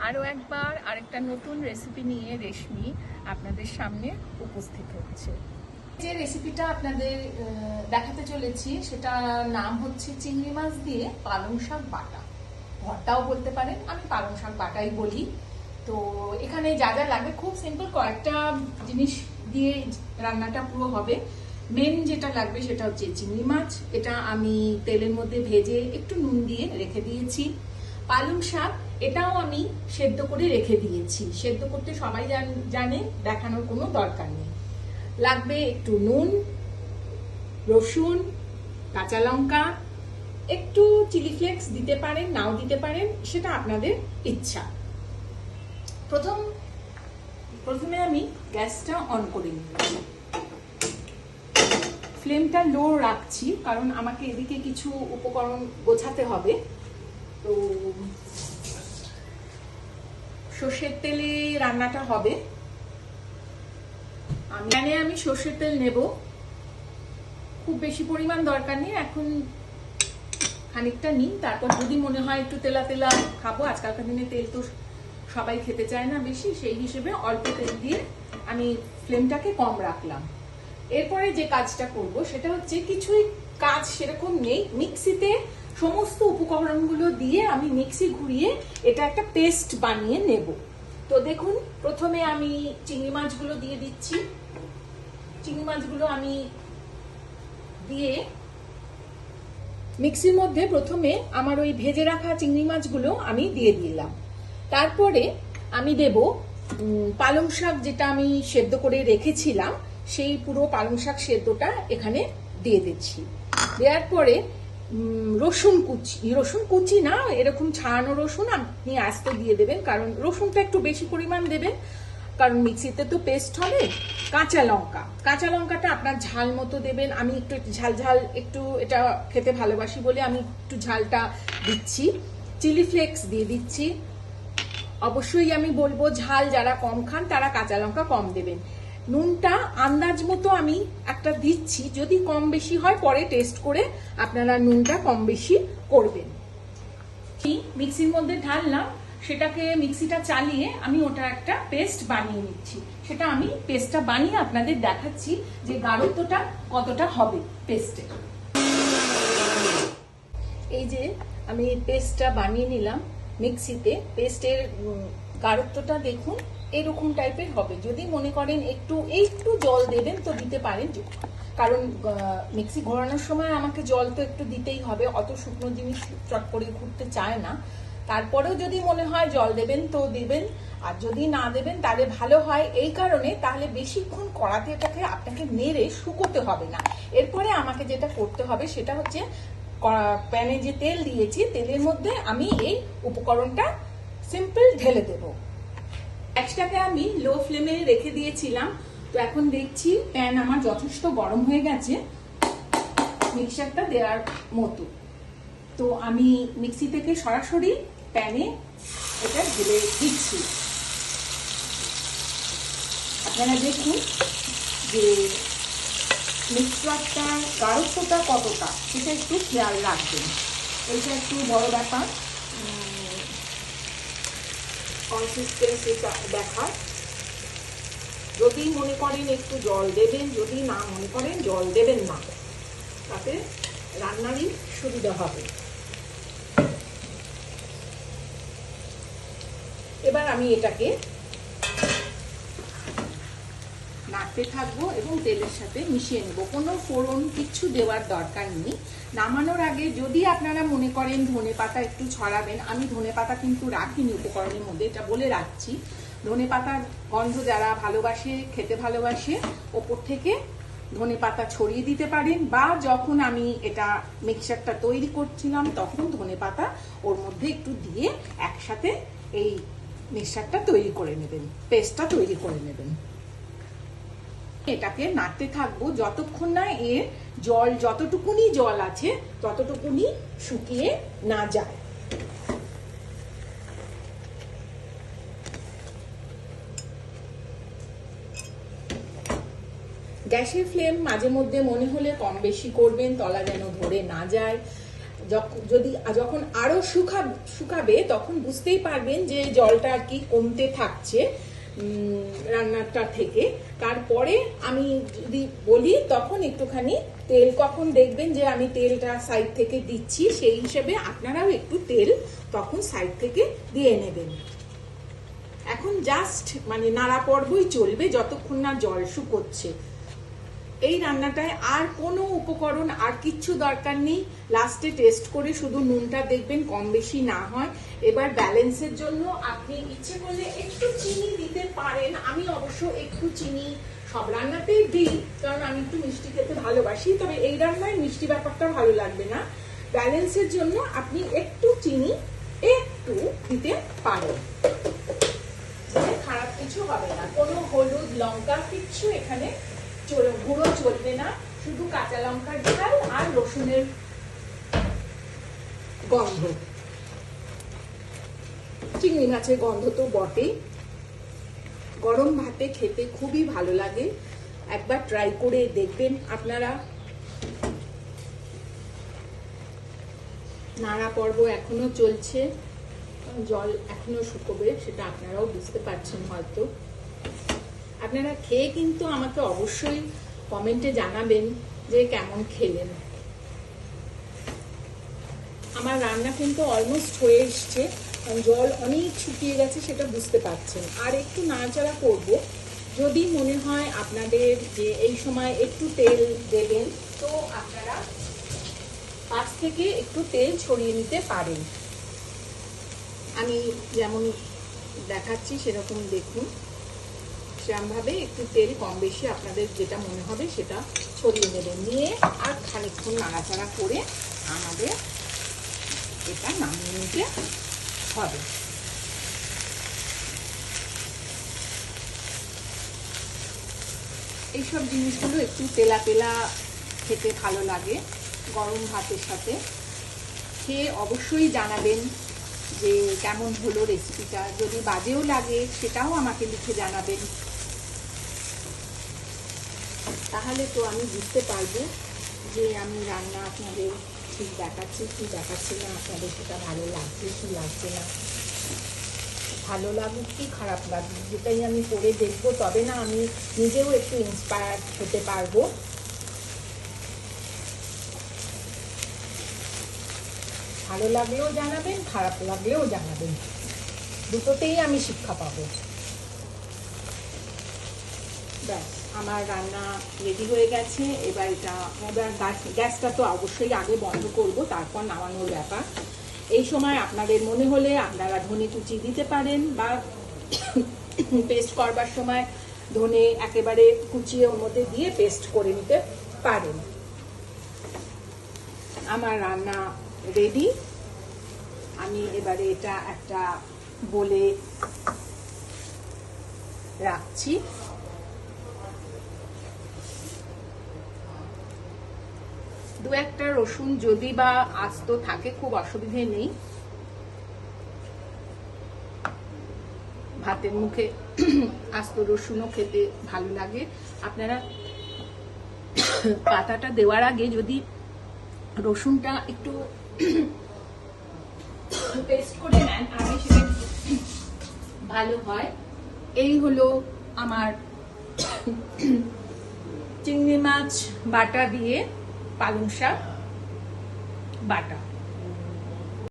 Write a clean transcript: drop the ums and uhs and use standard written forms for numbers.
আরও একবার আরেকটা নতুন রেসিপি নিয়ে রেশমি আপনাদের সামনে উপস্থিত হচ্ছে। যে রেসিপিটা আপনাদের দেখাতে চলেছি সেটা নাম হচ্ছে চিংড়ি মাছ দিয়ে পালং শাক বাটা, ভর্তাও বলতে পারেন, আমি পালং শাক বাটাই বলি। তো এখানে যা যা লাগবে খুব সিম্পল, কয়েকটা জিনিস দিয়ে রান্নাটা পুরো হবে। মেন যেটা লাগবে সেটা হচ্ছে চিংড়ি মাছ, এটা আমি তেলের মধ্যে ভেজে একটু নুন দিয়ে রেখে দিয়েছি। পালং শাক, এটাও আমি সেদ্ধ করে রেখে দিয়েছি। সেদ্ধ করতে সবাই জানে, দেখানোর কোনো দরকার নেই। লাগবে একটু নুন, রসুন, কাঁচা লঙ্কা, একটু চিলি ফ্লেক্স দিতে পারেন, নাও দিতে পারেন, সেটা আপনাদের ইচ্ছা। প্রথমে আমি গ্যাসটা অন করে নিচ্ছি। ফ্লেমটা লো রাখছি কারণ আমাকে এদিকে কিছু উপকরণ গোছাতে হবে। তো সর্ষের তেলে রান্নাটা হবে। আমি সর্ষের তেল নেব, খুব বেশি পরিমাণ দরকার নেই, এখন খানিকটা নিই। তারপর যদি মনে হয় একটু তেলা তেলা খাবো, আজকালকার দিনে তেল তো সবাই খেতে চায় না বেশি, সেই হিসেবে অল্প তেল দিয়ে আমি ফ্লেমটাকে কম রাখলাম। এরপরে যে কাজটা করব সেটা হচ্ছে, কিছুই কাজ সেরকম নেই, মিক্সিতে সমস্ত উপকরণগুলো দিয়ে আমি মিক্সি ঘুরিয়ে এটা একটা পেস্ট বানিয়ে নেব। তো দেখুন, প্রথমে আমি চিংড়ি মাছগুলো দিয়ে দিচ্ছি। চিংড়ি মাছগুলো আমি দিয়ে মিক্সির মধ্যে প্রথমে আমার ওই ভেজে রাখা চিংড়ি মাছগুলো আমি দিয়ে দিলাম। তারপরে আমি দেব পালং শাক, যেটা আমি সেদ্ধ করে রেখেছিলাম, সেই পুরো পালং শাক সেদ্ধটা এখানে দিয়ে দিচ্ছি। দেওয়ার পরে রসুন কুচি না, এরকম ছাড়ানো রসুন আপনি আস্ত দিয়ে দেবেন, কারণ রসুনটা একটু বেশি পরিমাণ দেবেন, কারণ মিক্সিতে তো পেস্ট হবে। কাঁচা লঙ্কাটা আপনার ঝাল মতো দেবেন। আমি একটু ঝাল একটু এটা খেতে ভালোবাসি বলে আমি একটু ঝালটা দিচ্ছি। চিলি ফ্লেক্স দিয়ে দিচ্ছি। অবশ্যই আমি বলবো, ঝাল যারা কম খান তারা কাঁচা লঙ্কা কম দেবেন। নুনটা আন্দাজ মতো আমি একটা দিচ্ছি, যদি কম বেশি হয় পরে টেস্ট করে আপনারা নুনটা কম বেশি করবেন। মিক্সির মধ্যে ঢাললাম, সেটাকে মিক্সিটা চালিয়ে আমি ওটা একটা পেস্ট বানিয়ে নিচ্ছি। সেটা আমি পেস্টটা বানিয়ে আপনাদের দেখাচ্ছি যে গাঢ়ত্বটা কতটা হবে পেস্টের। এই যে আমি পেস্টটা বানিয়ে নিলাম মিক্সিতে, পেস্টের গাঢ়ত্বটা দেখুন এরকম টাইপের হবে। যদি মনে করেন একটু জল দেবেন তো দিতে পারেন, কারণ মিক্সি ঘোরানোর সময় আমাকে জল তো একটু দিতেই হবে, অত শুকনো জিনিস চট করে ঘুরতে চায় না। তারপরেও যদি মনে হয় জল দেবেন তো দিবেন, আর যদি না দেবেন তাহলে ভালো হয়। এই কারণে তাহলে বেশিক্ষণ কড়াতে এটাকে আপনাকে নেড়ে শুকোতে হবে না। এরপরে আমাকে যেটা করতে হবে সেটা হচ্ছে, প্যানে যে তেল দিয়েছি, তেলের মধ্যে আমি এই উপকরণটা সিম্পল ঢেলে দেব। গ্যাসটাকে আমি লো ফ্লেমে রেখে দিয়েছিলাম। তো এখন দেখছি প্যান আমার যথেষ্ট গরম হয়ে গেছে মিক্সচারটা দেওয়ার মতো। তো আমি মিক্সি থেকে সরাসরি প্যানে এটা ঢেলে দিচ্ছি। আপনারা দেখুন যে মিক্সচারটার গাঢ়ত্বটা কতটা, সেটা একটু খেয়াল রাখবেন। এইটা একটু বড় ব্যাপার, কনসিস্টেন্সিটা দেখার। যদি মনে করেন একটু জল দেবেন, যদি না মনে করেন জল দেবেন না, তাতে রান্নারই সুবিধা হবে। এবার আমি এটাকে নাড়তে থাকবো এবং তেলের সাথে মিশিয়ে নেব। কোনো ফোড়ন কিচ্ছু দেওয়ার দরকার নেই। নামানোর আগে যদি আপনারা মনে করেন ধনেপাতা একটু ছড়াবেন, আমি ধনেপাতা কিন্তু রাখিনি উপকরণের মধ্যে, এটা বলে রাখছি। ধনেপাতার গন্ধ যারা ভালোবাসে, খেতে ভালোবাসে, ওপর থেকে ধনেপাতা ছড়িয়ে দিতে পারেন, বা যখন আমি এটা মিক্সচারটা তৈরি করছিলাম তখন ধনেপাতা ওর মধ্যে একটু দিয়ে একসাথে এই মিক্সচারটা তৈরি করে নেবেন, পেস্টটা তৈরি করে নেবেন। এটাকে নাড়তে থাকবো যতক্ষণ না এর জল, যতটুকুনি জল আছে ততটুকুনি শুকিয়ে না যায়। গ্যাসের ফ্লেম মাঝে মধ্যে মনে হলে কম বেশি করবেন, তলা যেন ধরে না যায়। যখন আরো শুকাবে তখন বুঝতেই পারবেন যে জলটা আর কি কমতে থাকছে রান্নাটা থেকে। তারপরে আমি যদি বলি তখন একটুখানি তেল, কখন দেখবেন যে আমি তেলটা সাইড থেকে দিচ্ছি সেই হিসেবে আপনারাও একটু তেল তখন সাইড থেকে দিয়ে নেবেন। এখন জাস্ট মানে নাড়া পর্বই চলবে যতক্ষণ না জল শুকোচ্ছে। এই রান্নাটায় আর কোনো উপকরণ আর কিচ্ছু দরকার নেই। লাস্টে টেস্ট করে শুধু নুনটা দেখবেন কম বেশি না হয়। এবার ব্যালেন্সের জন্য আপনি ইচ্ছে করলে একটু চিনি দিতে পারেন। আমি অবশ্য একটু চিনি সব রান্নাতেই দিই, কারণ আমি একটু মিষ্টি খেতে ভালোবাসি, তবে এই রান্নায় মিষ্টি ব্যাপারটা ভালো লাগবে না। ব্যালেন্সের জন্য আপনি একটু চিনি একটু দিতে পারেন, খারাপ কিছু হবে না। কোনো হলুদ লঙ্কা কিচ্ছু এখানে গুঁড়ো চলবে না, শুধু কাঁচা লঙ্কার ঝাল আর রসুনের গন্ধ, চিংড়ি মাছের গন্ধ তো বটেই। গরম ভাতে খেতে খুবই ভালো লাগে, একবার ট্রাই করে দেখবেন আপনারা। নাড়া পর্ব এখনো চলছে, জল এখনো শুকোবে, সেটা আপনারাও বুঝতে পারছেন হয়তো। আপনারা খেয়ে কিন্তু আমাকে অবশ্যই কমেন্টে জানাবেন যে কেমন খেলেন। আমার রান্না কিন্তু অলমোস্ট হয়ে এসছে, জল অনেক শুকিয়ে গেছে সেটা বুঝতে পারছেন। আর একটু নাড়াচাড়া করব, যদি মনে হয় আপনাদের যে এই সময় একটু তেল দেবেন তো আপনারা পাশ থেকে একটু তেল ছড়িয়ে নিতে পারেন। আমি যেমন দেখাচ্ছি সেরকম দেখুন, সেরকমভাবে একটু তেল কম বেশি আপনাদের যেটা মনে হবে সেটা ছড়িয়ে নেবেন। নিয়ে আর খানিকক্ষণ নাড়াচাড়া করে আমাদের এটা নামিয়ে নিতে হবে। এইসব জিনিসগুলো একটু তেলা তেলা খেতে ভালো লাগে গরম ভাতের সাথে। খেয়ে অবশ্যই জানাবেন যে কেমন হলো রেসিপিটা। যদি বাজেও লাগে সেটাও আমাকে লিখে জানাবেন, তাহলে তো আমি বুঝতে পারবো যে আমি রান্না আপনাদের ঠিক দেখাচ্ছি কি দেখাচ্ছি না, আপনাদের সেটা ভালো লাগছে কি লাগছে না। ভালো লাগুক কি খারাপ লাগুক, যেটাই আমি করে দেখবো, তবে না আমি নিজেও একটু ইন্সপায়ার্ড হতে পারবো। ভালো লাগলেও জানাবেন, খারাপ লাগলেও জানাবেন, দুটোতেই আমি শিক্ষা পাবো। ব্যাস আমার রান্না রেডি হয়ে গেছে। এবার গ্যাসটা তো অবশ্যই আগে বন্ধ করব, তারপর নামানোর ব্যাপার। এই সময় আপনাদের মনে হলে আপনারা ধনে কুচি দিতে পারেন, বা পেস্ট করবার সময় ধনে একেবারে কুচিয়ে ওর মধ্যে দিয়ে পেস্ট করে নিতে পারেন। আমার রান্না রেডি। আমি এবারে এটা একটা বলে রাখছি। দু একটা রসুন যদি বা আস্ত থাকে খুব অসুবিধে নেই, ভাতের মুখে আস্ত রসুনও খেতে ভালো লাগে। আপনারা পাতাটা দেওয়ার আগে যদি রসুনটা একটু পেস্ট করে নেন আগে সেটা ভালো হয়। এই হলো আমার চিংড়ি মাছ বাটা দিয়ে পালং শাক বাটা।